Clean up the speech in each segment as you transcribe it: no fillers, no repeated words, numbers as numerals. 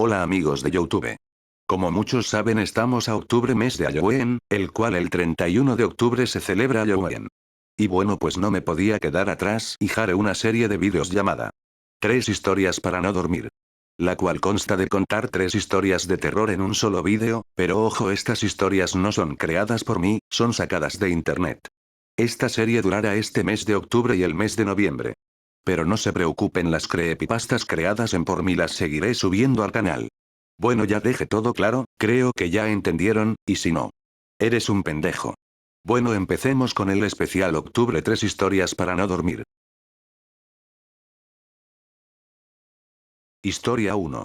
Hola amigos de YouTube. Como muchos saben, estamos a octubre, mes de Halloween, el cual el 31 de octubre se celebra Halloween. Y bueno, pues no me podía quedar atrás y haré una serie de vídeos llamada Tres historias para no dormir, la cual consta de contar tres historias de terror en un solo vídeo, pero ojo, estas historias no son creadas por mí, son sacadas de internet. Esta serie durará este mes de octubre y el mes de noviembre. Pero no se preocupen, las creepypastas creadas en por mí las seguiré subiendo al canal. Bueno, ya dejé todo claro, creo que ya entendieron, y si no, eres un pendejo. Bueno, empecemos con el especial octubre, tres historias para no dormir. Historia 1.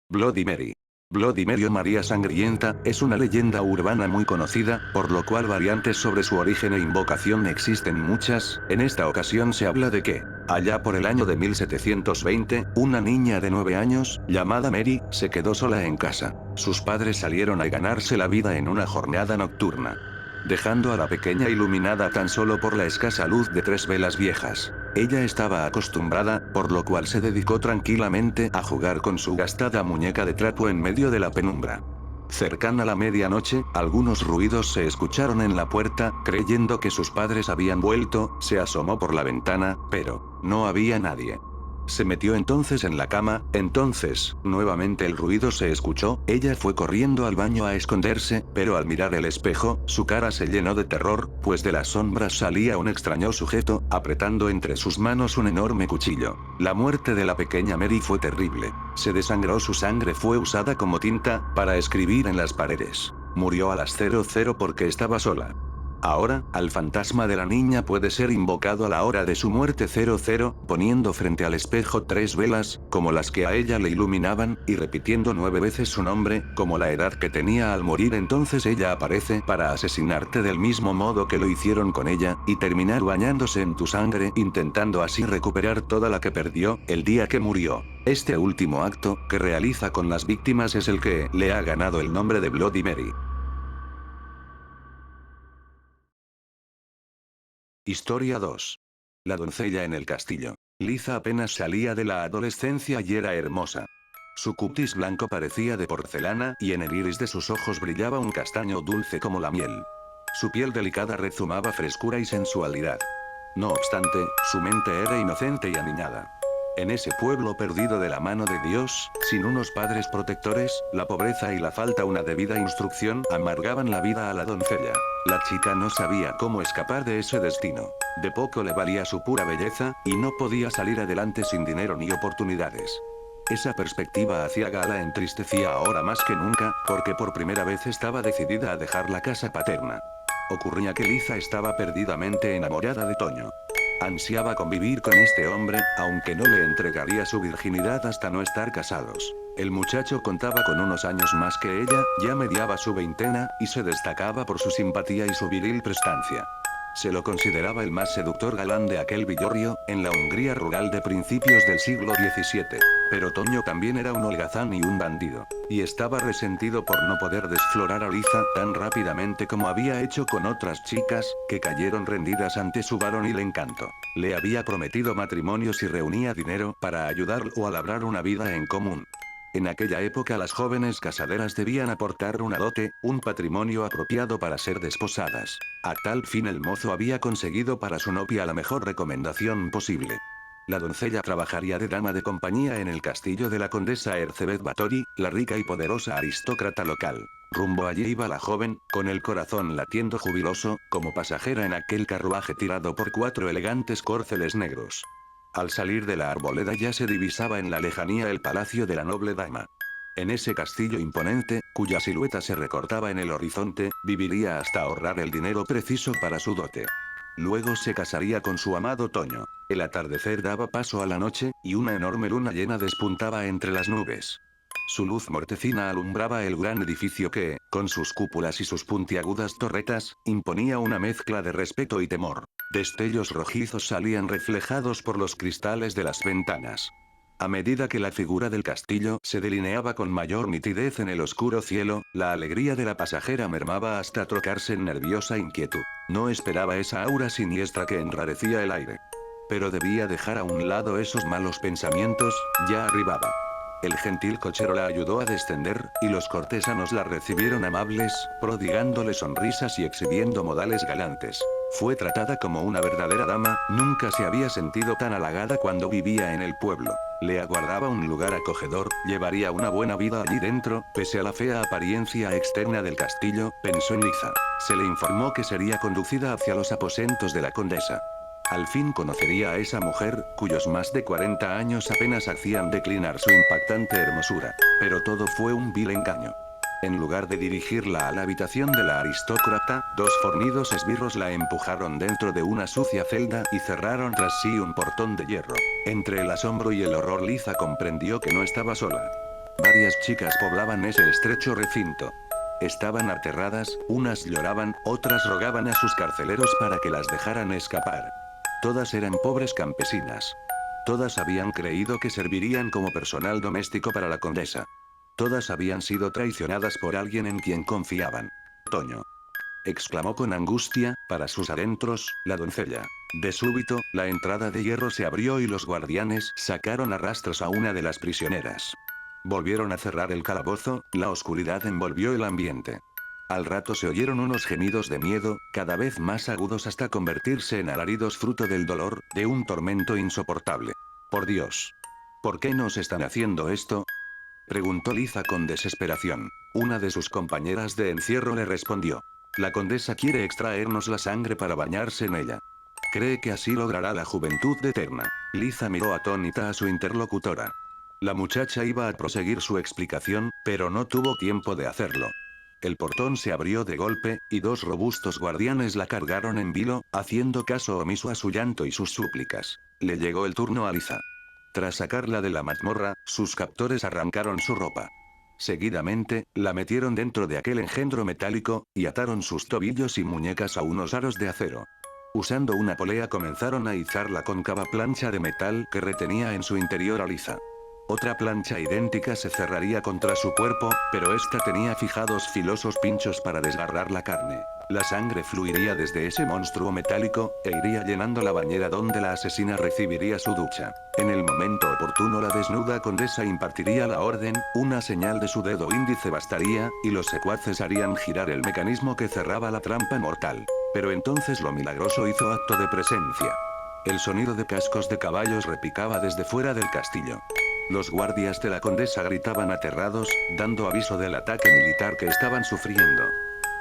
Bloody Mary. Bloody Mary o María Sangrienta, es una leyenda urbana muy conocida, por lo cual variantes sobre su origen e invocación existen muchas. En esta ocasión se habla de que, allá por el año de 1720, una niña de 9 años, llamada Mary, se quedó sola en casa. Sus padres salieron a ganarse la vida en una jornada nocturna, dejando a la pequeña iluminada tan solo por la escasa luz de 3 velas viejas. Ella estaba acostumbrada, por lo cual se dedicó tranquilamente a jugar con su gastada muñeca de trapo en medio de la penumbra. Cercana a la medianoche, algunos ruidos se escucharon en la puerta. Creyendo que sus padres habían vuelto, se asomó por la ventana, pero no había nadie. Se metió entonces en la cama. Entonces, nuevamente el ruido se escuchó. Ella fue corriendo al baño a esconderse, pero al mirar el espejo, su cara se llenó de terror, pues de las sombras salía un extraño sujeto, apretando entre sus manos un enorme cuchillo. La muerte de la pequeña Mary fue terrible. Se desangró, su sangre fue usada como tinta para escribir en las paredes. Murió a las 00 porque estaba sola. Ahora, al fantasma de la niña puede ser invocado a la hora de su muerte 00, poniendo frente al espejo 3 velas, como las que a ella le iluminaban, y repitiendo 9 veces su nombre, como la edad que tenía al morir. Entonces ella aparece para asesinarte del mismo modo que lo hicieron con ella, y terminar bañándose en tu sangre, intentando así recuperar toda la que perdió el día que murió. Este último acto que realiza con las víctimas es el que le ha ganado el nombre de Bloody Mary. Historia 2. La doncella en el castillo. Lisa apenas salía de la adolescencia y era hermosa. Su cutis blanco parecía de porcelana, y en el iris de sus ojos brillaba un castaño dulce como la miel. Su piel delicada rezumaba frescura y sensualidad. No obstante, su mente era inocente y aniñada. En ese pueblo perdido de la mano de Dios, sin unos padres protectores, la pobreza y la falta una debida instrucción amargaban la vida a la doncella. La chica no sabía cómo escapar de ese destino. De poco le valía su pura belleza, y no podía salir adelante sin dinero ni oportunidades. Esa perspectiva hacia Gala entristecía ahora más que nunca, porque por primera vez estaba decidida a dejar la casa paterna. Ocurría que Lisa estaba perdidamente enamorada de Toño. Ansiaba convivir con este hombre, aunque no le entregaría su virginidad hasta no estar casados. El muchacho contaba con unos años más que ella, ya mediaba su veintena, y se destacaba por su simpatía y su viril prestancia. Se lo consideraba el más seductor galán de aquel villorrio, en la Hungría rural de principios del siglo XVII. Pero Toño también era un holgazán y un bandido. Y estaba resentido por no poder desflorar a Lisa tan rápidamente como había hecho con otras chicas, que cayeron rendidas ante su varonil encanto. Le había prometido matrimonio si reunía dinero para ayudarlo a labrar una vida en común. En aquella época las jóvenes casaderas debían aportar una dote, un patrimonio apropiado para ser desposadas. A tal fin el mozo había conseguido para su novia la mejor recomendación posible. La doncella trabajaría de dama de compañía en el castillo de la condesa Erzsébet Báthory, la rica y poderosa aristócrata local. Rumbo allí iba la joven, con el corazón latiendo jubiloso, como pasajera en aquel carruaje tirado por 4 elegantes corceles negros. Al salir de la arboleda ya se divisaba en la lejanía el palacio de la noble dama. En ese castillo imponente, cuya silueta se recortaba en el horizonte, viviría hasta ahorrar el dinero preciso para su dote. Luego se casaría con su amado Toño. El atardecer daba paso a la noche, y una enorme luna llena despuntaba entre las nubes. Su luz mortecina alumbraba el gran edificio que, con sus cúpulas y sus puntiagudas torretas, imponía una mezcla de respeto y temor. Destellos rojizos salían reflejados por los cristales de las ventanas. A medida que la figura del castillo se delineaba con mayor nitidez en el oscuro cielo, la alegría de la pasajera mermaba hasta trocarse en nerviosa inquietud. No esperaba esa aura siniestra que enrarecía el aire. Pero debía dejar a un lado esos malos pensamientos. Ya arribaba. El gentil cochero la ayudó a descender, y los cortesanos la recibieron amables, prodigándole sonrisas y exhibiendo modales galantes. Fue tratada como una verdadera dama, nunca se había sentido tan halagada cuando vivía en el pueblo. Le aguardaba un lugar acogedor, llevaría una buena vida allí dentro, pese a la fea apariencia externa del castillo, pensó en Liza. Se le informó que sería conducida hacia los aposentos de la condesa. Al fin conocería a esa mujer, cuyos más de 40 años apenas hacían declinar su impactante hermosura. Pero todo fue un vil engaño. En lugar de dirigirla a la habitación de la aristócrata, dos fornidos esbirros la empujaron dentro de una sucia celda y cerraron tras sí un portón de hierro. Entre el asombro y el horror Liza comprendió que no estaba sola. Varias chicas poblaban ese estrecho recinto. Estaban aterradas, unas lloraban, otras rogaban a sus carceleros para que las dejaran escapar. Todas eran pobres campesinas. Todas habían creído que servirían como personal doméstico para la condesa. Todas habían sido traicionadas por alguien en quien confiaban. Toño. Exclamó con angustia, para sus adentros, la doncella. De súbito, la entrada de hierro se abrió y los guardianes sacaron a rastros a una de las prisioneras. Volvieron a cerrar el calabozo, la oscuridad envolvió el ambiente. Al rato se oyeron unos gemidos de miedo, cada vez más agudos hasta convertirse en alaridos fruto del dolor, de un tormento insoportable. Por Dios. ¿Por qué nos están haciendo esto? Preguntó Liza con desesperación. Una de sus compañeras de encierro le respondió. La condesa quiere extraernos la sangre para bañarse en ella. Cree que así logrará la juventud eterna. Liza miró atónita a su interlocutora. La muchacha iba a proseguir su explicación, pero no tuvo tiempo de hacerlo. El portón se abrió de golpe, y dos robustos guardianes la cargaron en vilo, haciendo caso omiso a su llanto y sus súplicas. Le llegó el turno a Liza. Tras sacarla de la mazmorra, sus captores arrancaron su ropa. Seguidamente, la metieron dentro de aquel engendro metálico, y ataron sus tobillos y muñecas a unos aros de acero. Usando una polea comenzaron a izar la cóncava plancha de metal que retenía en su interior a Liza. Otra plancha idéntica se cerraría contra su cuerpo, pero esta tenía fijados filosos pinchos para desgarrar la carne. La sangre fluiría desde ese monstruo metálico, e iría llenando la bañera donde la asesina recibiría su ducha. En el momento oportuno la desnuda condesa impartiría la orden, una señal de su dedo índice bastaría, y los secuaces harían girar el mecanismo que cerraba la trampa mortal. Pero entonces lo milagroso hizo acto de presencia. El sonido de cascos de caballos repicaba desde fuera del castillo. Los guardias de la condesa gritaban aterrados, dando aviso del ataque militar que estaban sufriendo.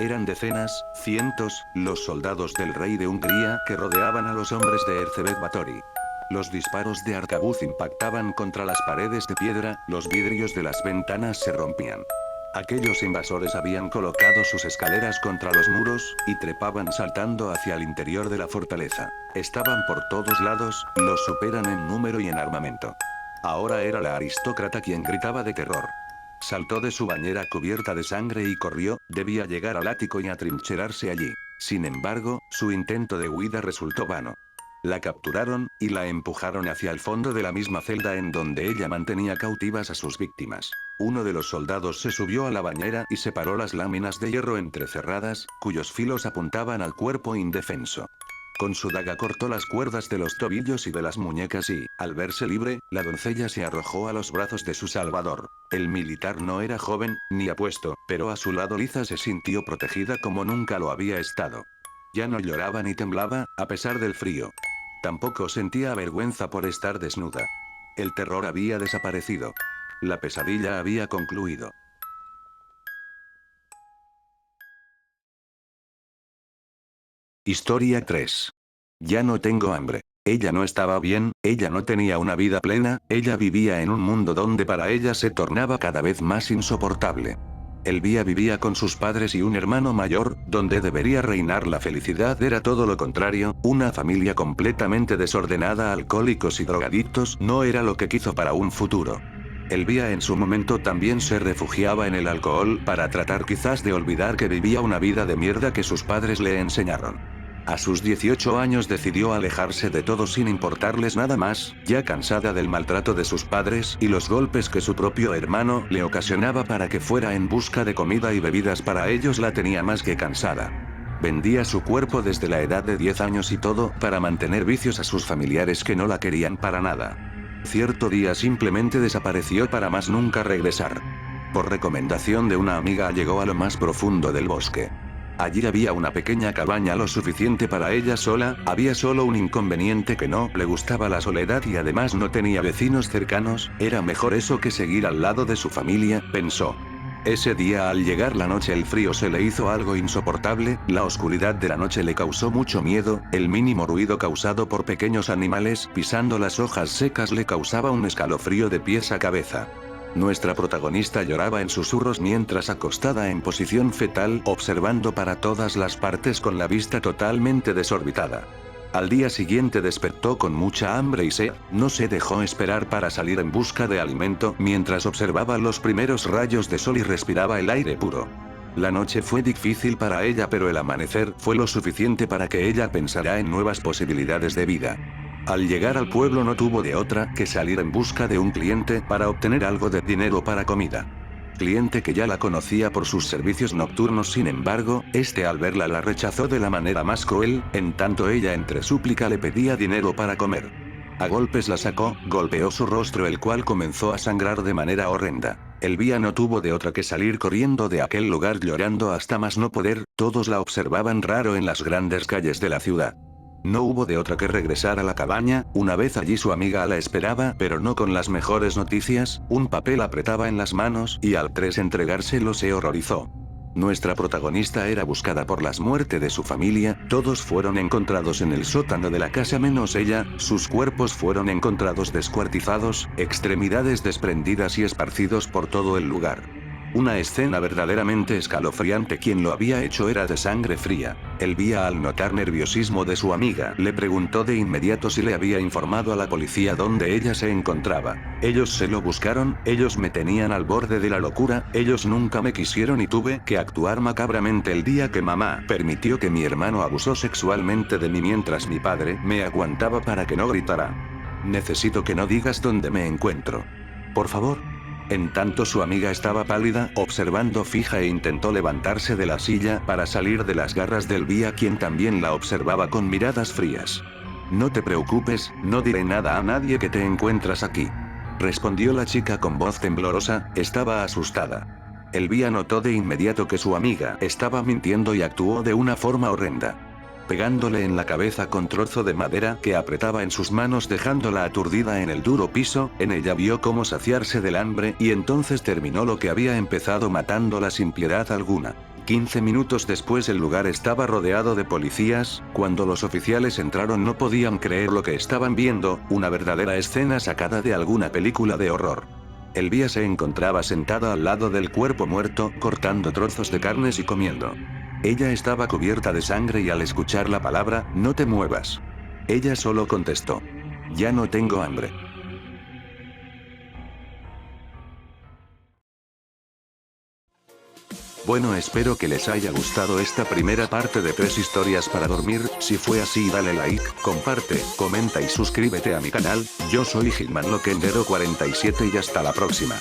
Eran decenas, cientos, los soldados del rey de Hungría que rodeaban a los hombres de Erzsébet Báthory. Los disparos de arcabuz impactaban contra las paredes de piedra, los vidrios de las ventanas se rompían. Aquellos invasores habían colocado sus escaleras contra los muros, y trepaban saltando hacia el interior de la fortaleza. Estaban por todos lados, los superan en número y en armamento. Ahora era la aristócrata quien gritaba de terror. Saltó de su bañera cubierta de sangre y corrió, debía llegar al ático y atrincherarse allí. Sin embargo, su intento de huida resultó vano. La capturaron, y la empujaron hacia el fondo de la misma celda en donde ella mantenía cautivas a sus víctimas. Uno de los soldados se subió a la bañera y separó las láminas de hierro entrecerradas, cuyos filos apuntaban al cuerpo indefenso. Con su daga cortó las cuerdas de los tobillos y de las muñecas y, al verse libre, la doncella se arrojó a los brazos de su salvador. El militar no era joven, ni apuesto, pero a su lado Liza se sintió protegida como nunca lo había estado. Ya no lloraba ni temblaba, a pesar del frío. Tampoco sentía vergüenza por estar desnuda. El terror había desaparecido. La pesadilla había concluido. Historia 3. Ya no tengo hambre. Ella no estaba bien, ella no tenía una vida plena, ella vivía en un mundo donde para ella se tornaba cada vez más insoportable. Elvia vivía con sus padres y un hermano mayor, donde debería reinar la felicidad era todo lo contrario, una familia completamente desordenada, alcohólicos y drogadictos no era lo que quiso para un futuro. Elvia en su momento también se refugiaba en el alcohol para tratar quizás de olvidar que vivía una vida de mierda que sus padres le enseñaron. A sus 18 años decidió alejarse de todo sin importarles nada más, ya cansada del maltrato de sus padres y los golpes que su propio hermano le ocasionaba para que fuera en busca de comida y bebidas para ellos la tenía más que cansada. Vendía su cuerpo desde la edad de 10 años y todo para mantener vicios a sus familiares que no la querían para nada. Cierto día simplemente desapareció para más nunca regresar. Por recomendación de una amiga llegó a lo más profundo del bosque. Allí había una pequeña cabaña lo suficiente para ella sola, había solo un inconveniente: que no le gustaba la soledad y además no tenía vecinos cercanos. Era mejor eso que seguir al lado de su familia, pensó. Ese día al llegar la noche el frío se le hizo algo insoportable, la oscuridad de la noche le causó mucho miedo, el mínimo ruido causado por pequeños animales pisando las hojas secas le causaba un escalofrío de pies a cabeza. Nuestra protagonista lloraba en susurros mientras acostada en posición fetal, observando para todas las partes con la vista totalmente desorbitada. Al día siguiente despertó con mucha hambre y sed, no se dejó esperar para salir en busca de alimento mientras observaba los primeros rayos de sol y respiraba el aire puro. La noche fue difícil para ella, pero el amanecer fue lo suficiente para que ella pensara en nuevas posibilidades de vida. Al llegar al pueblo no tuvo de otra que salir en busca de un cliente para obtener algo de dinero para comida. Cliente que ya la conocía por sus servicios nocturnos, sin embargo, este al verla la rechazó de la manera más cruel, en tanto ella entre súplica le pedía dinero para comer. A golpes la sacó, golpeó su rostro el cual comenzó a sangrar de manera horrenda. Elvia no tuvo de otra que salir corriendo de aquel lugar llorando hasta más no poder, todos la observaban raro en las grandes calles de la ciudad. No hubo de otra que regresar a la cabaña. Una vez allí su amiga la esperaba, pero no con las mejores noticias. Un papel apretaba en las manos y al entregárselo se horrorizó. Nuestra protagonista era buscada por la muerte de su familia, todos fueron encontrados en el sótano de la casa menos ella, sus cuerpos fueron encontrados descuartizados, extremidades desprendidas y esparcidos por todo el lugar. Una escena verdaderamente escalofriante. Quien lo había hecho era de sangre fría. Elvia, al notar nerviosismo de su amiga, le preguntó de inmediato si le había informado a la policía dónde ella se encontraba. Ellos se lo buscaron, ellos me tenían al borde de la locura, ellos nunca me quisieron y tuve que actuar macabramente el día que mamá permitió que mi hermano abusó sexualmente de mí mientras mi padre me aguantaba para que no gritara. Necesito que no digas dónde me encuentro. Por favor. En tanto su amiga estaba pálida, observando fija e intentó levantarse de la silla para salir de las garras de Elvia, quien también la observaba con miradas frías. No te preocupes, no diré nada a nadie que te encuentras aquí. Respondió la chica con voz temblorosa, estaba asustada. Elvia notó de inmediato que su amiga estaba mintiendo y actuó de una forma horrenda. Pegándole en la cabeza con trozo de madera que apretaba en sus manos dejándola aturdida en el duro piso, en ella vio cómo saciarse del hambre y entonces terminó lo que había empezado matándola sin piedad alguna. 15 minutos después el lugar estaba rodeado de policías. Cuando los oficiales entraron no podían creer lo que estaban viendo, una verdadera escena sacada de alguna película de horror. Elvia se encontraba sentada al lado del cuerpo muerto, cortando trozos de carnes y comiendo. Ella estaba cubierta de sangre y al escuchar la palabra, no te muevas. Ella solo contestó. Ya no tengo hambre. Bueno, espero que les haya gustado esta primera parte de 3 historias para dormir. Si fue así, dale like, comparte, comenta y suscríbete a mi canal. Yo soy Hitman Loquendero 47 y hasta la próxima.